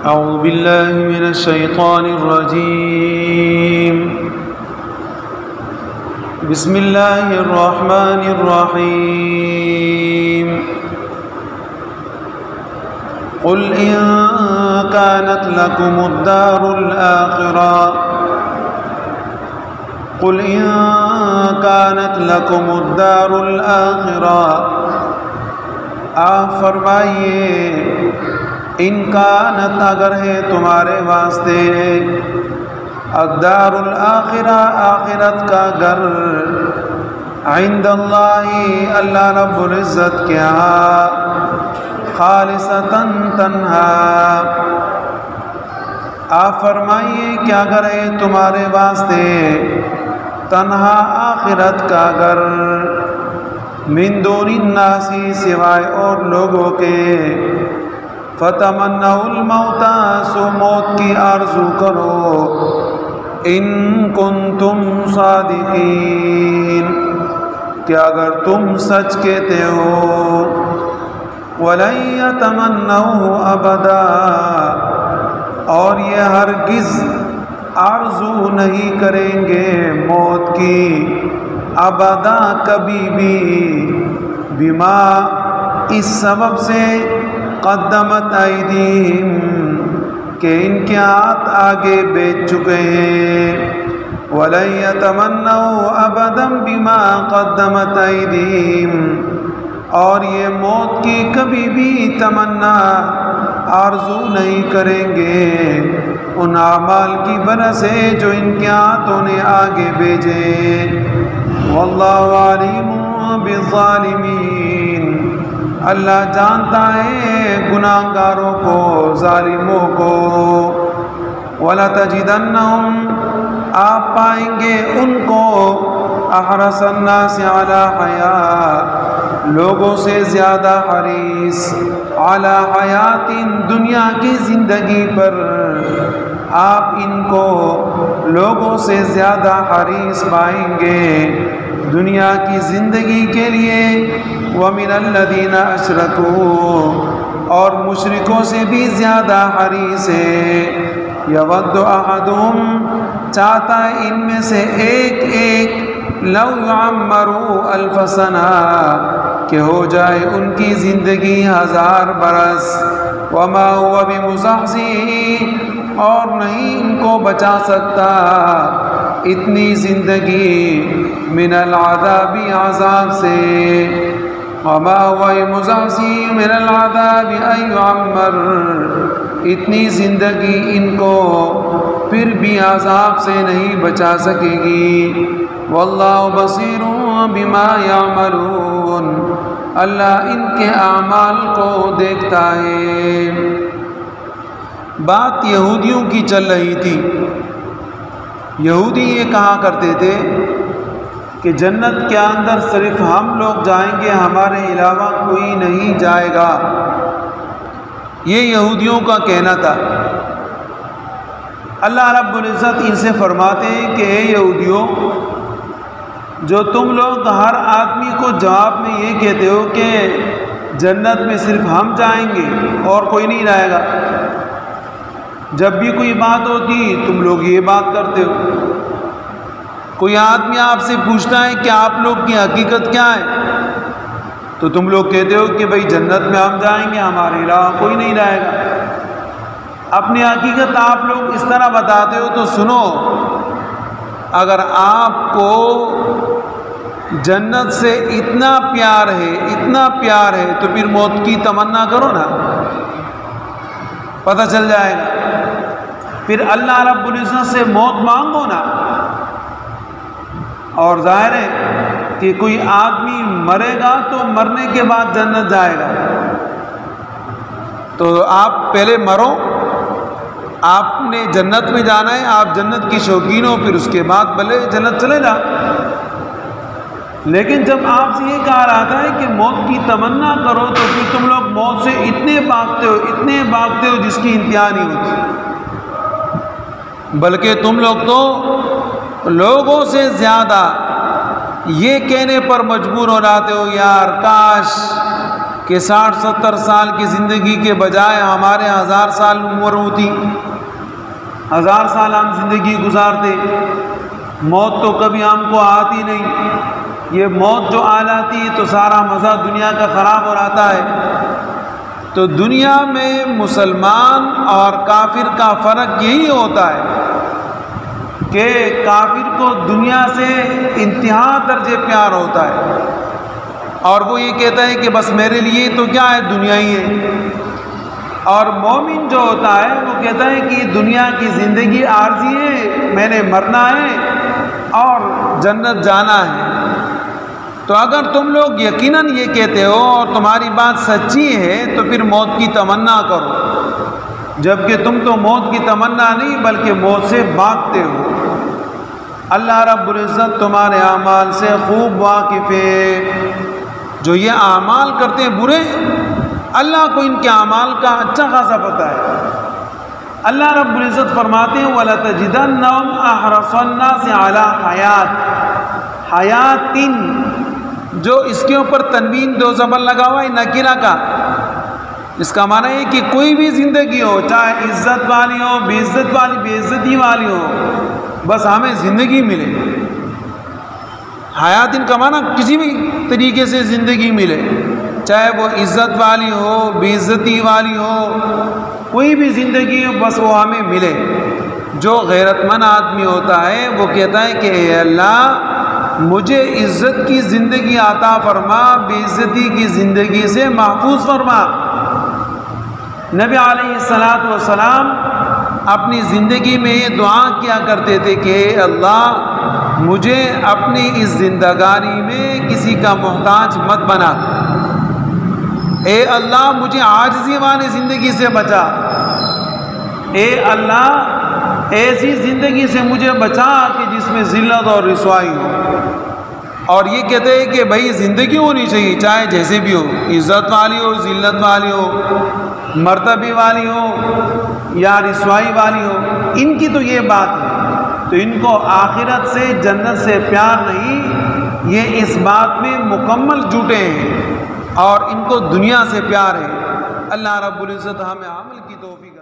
أعوذ بالله من الشيطان الرجيم بسم الله الرحمن الرحيم قل إن كانت لكم الدار الآخرة آپ فرمائیے ان کانت اگر ہے تمہارے واسطے الدار الآخرہ آخرت کا گھر عند اللہ اللہ رب العزت کے ہاں خالصتاً تنہا آپ فرمائیے کہ اگر ہے تمہارے واسطے تنہا آخرت کا گھر من دون الناس سوائے اور لوگوں کے فتمنوا الموت سو موت کی آرزو کرو ان کنتم صادقین کہ اگر تم سچ کہتے ہو ولن یتمنوه ابدا اور یہ ہرگز آرزو نہیں کریں گے موت کی ابدا کبھی بھی بما اس سبب سے قدمت ایدیہم کہ ان کے ہاتھ آگے بیچ چکے ہیں وَلَن يَتَمَنَّوْا أَبَدًا بِمَا قَدَّمَتْ أَيْدِيهِمْ اور یہ موت کی کبھی بھی تمنا آرزو نہیں کریں گے ان اعمال کی وجہ سے جو ان کے ہاتھوں نے آگے بھیجے واللہ علیم بالظالمین اللہ جانتا ہے گناہ گاروں کو ظالموں کو وَلَتَجِدَنَّهُمْ آپ پائیں گے ان کو احرص الناس علی حیات لوگوں سے زیادہ حریص علی حیات دنیا کی زندگی پر آپ ان کو لوگوں سے زیادہ حریص پائیں گے دنیا کی زندگی کے لیے وَمِنَ الَّذِينَ أَشْرَكُوا اور مشرکوں سے بھی زیادہ حریص ہے یود احدہم چاہتا ہے ان میں سے ایک لو یعمروا الف سنہ کہ ہو جائے ان کی زندگی 1000 برس وما هو بمزحزحہ اور نہیں ان کو بچا سکتا اتنی زندگی من العذاب عذاب سے وما هو بمزحزحہ من العذاب ان يعمر اتنی زندگی ان کو پھر بھی عذاب سے نہیں بچا سکے گی واللہ بصیر بما یعملون اللہ ان کے اعمال کو دیکھتا ہے بات یہودیوں کی چل رہی تھی یہودی یہ کہا کرتے تھے کہ جنت کے اندر صرف ہم لوگ جائیں گے ہمارے علاوہ کوئی نہیں جائے گا یہ یہودیوں کا کہنا تھا اللہ رب العزت ان سے فرماتے ہیں کہ اے یہودیوں جو تم لوگ ہر آدمی کو جواب میں یہ کہتے ہو کہ جنت میں صرف ہم جائیں گے اور کوئی نہیں جائے گا جب بھی کوئی بات ہوتی تم لوگ یہ بات کرتے ہو کوئی آدمی آپ سے پوچھتا ہے کہ آپ لوگ کی حقیقت کیا ہے تو تم لوگ کہتے ہو کہ بھئی جنت میں ہم جائیں گے ہمارے علاوہ کوئی نہیں جائے گا اپنی حقیقت آپ لوگ اس طرح بتاتے ہو تو سنو اگر آپ کو جنت سے اتنا پیار ہے تو پھر موت کی تمنا کرو نا پتہ چل جائے گا پھر اللہ رب العزت سے موت مانگو نا اور ظاہر ہے کہ کوئی آدمی مرے گا تو مرنے کے بعد جنت جائے گا تو آپ پہلے مرو آپ نے جنت میں جانا ہے آپ جنت کی شوقین ہو پھر اس کے بعد بھلے جنت چلے جا لیکن جب آپ سے یہ کہا رہا ہے کہ موت کی تمنا کرو تو پھر تم لوگ موت سے اتنے بھاگتے ہو جس کی انتہا نہیں ہوتی بلکہ تم لوگ تو لوگوں سے زیادہ یہ کہنے پر مجبور ہو جاتے ہو یار کاش کہ 60-70 سال کی زندگی کے بجائے ہمارے 1000 سال عمر ہوتی، 1000 سال ہم زندگی گزارتے، موت تو کبھی ہم کو آتی نہیں، یہ موت جو آ جاتی ہے تو سارا مزہ دنیا کا خراب ہو جاتا ہے۔ تو دنیا میں مسلمان اور کافر کا فرق یہی ہوتا ہے کہ کافر کو دنیا سے انتہا درجے پیار ہوتا ہے، اور وہ یہ کہتا ہے کہ بس میرے لیے تو کیا ہے، دنیا ہی ہے۔ اور مومن جو ہوتا ہے وہ کہتا ہے کہ دنیا کی زندگی عارضی ہے، میں نے مرنا ہے اور جنت جانا ہے۔ تو اگر تم لوگ یقیناً یہ کہتے ہو اور تمہاری بات سچی ہے تو پھر موت کی تمنا کرو، جبکہ تم تو موت کی تمنا نہیں بلکہ موت سے بھاگتے ہو۔ اللہ رب العزت تمہارے اعمال سے خوب واقف ہے۔ جو یہ اعمال کرتے ہیں برے، اللہ کو ان کے اعمال کا اچھا خاصا پتہ ہے۔ اللہ رب العزت فرماتے ہیں وَلَتَجِدَنَّهُمْ أَحْرَصَ النَّاسِ عَلَى حَيَاتٍ، حیاتٍ جو اس کے اوپر تنوین دو زبر لگا ہوا ہے نکرہ کا، اس کا معنی ہے کہ کوئی بھی زندگی ہو، چاہے عزت والی ہو، بے عزت والی، بے عزتی والی ہو، بس ہمیں زندگی ملے۔ حیات ان کا معنی کسی بھی طریقے سے زندگی ملے، چاہے وہ عزت والی ہو، بے عزتی والی ہو، کوئی بھی زندگی ہو بس وہ ہمیں ملے۔ جو غیرت مند آدمی ہوتا ہے وہ کہتا ہے کہ اے اللہ مجھے عزت کی زندگی عطا فرما، بے عزتی کی زندگی سے محفوظ فرما۔ نبی علیہ السلام اپنی زندگی میں یہ دعا کیا کرتے تھے کہ اے اللہ مجھے اپنی اس زندگانی میں کسی کا محتاج مت بنا، اے اللہ مجھے عاجزی والی زندگی سے بچا، اے اللہ ایسی زندگی سے مجھے بچا کہ جس میں ذلت اور رسوائی ہو۔ اور یہ کہتے ہیں کہ بھائی زندگی ہونی چاہیے چاہے جیسے بھی ہو، عزت والی ہو، ذلت والی ہو، مرتبے والی ہو یا رسوائی والی ہو، ان کی تو یہ بات ہے۔ تو ان کو آخرت سے، جنت سے پیار نہیں، یہ اس بات میں مکمل جھوٹے ہیں، اور ان کو دنیا سے پیار ہے۔ اللہ رب العزت ہمیں عمل کی توفیق